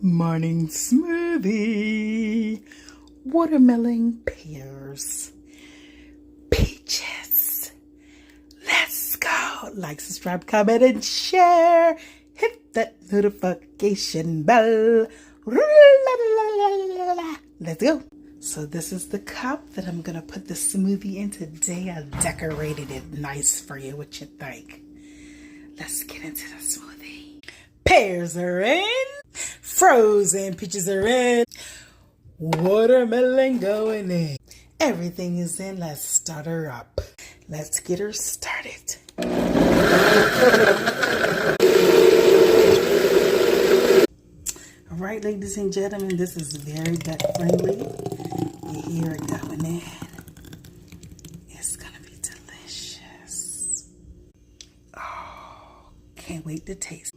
Morning smoothie. Watermelon, pears, peaches. Let's go. Like, subscribe, comment, and share. Hit that notification bell. Let's go. So this is the cup that I'm going to put the smoothie in today. I decorated it nice for you. What you think? Let's get into the smoothie. Pears are in. Frozen peaches are in. Watermelon going in. Everything is in. Let's start her up. Let's get her started. All right, ladies and gentlemen, this is very gut friendly. You hear it going in. It's gonna be delicious. Oh, can't wait to taste.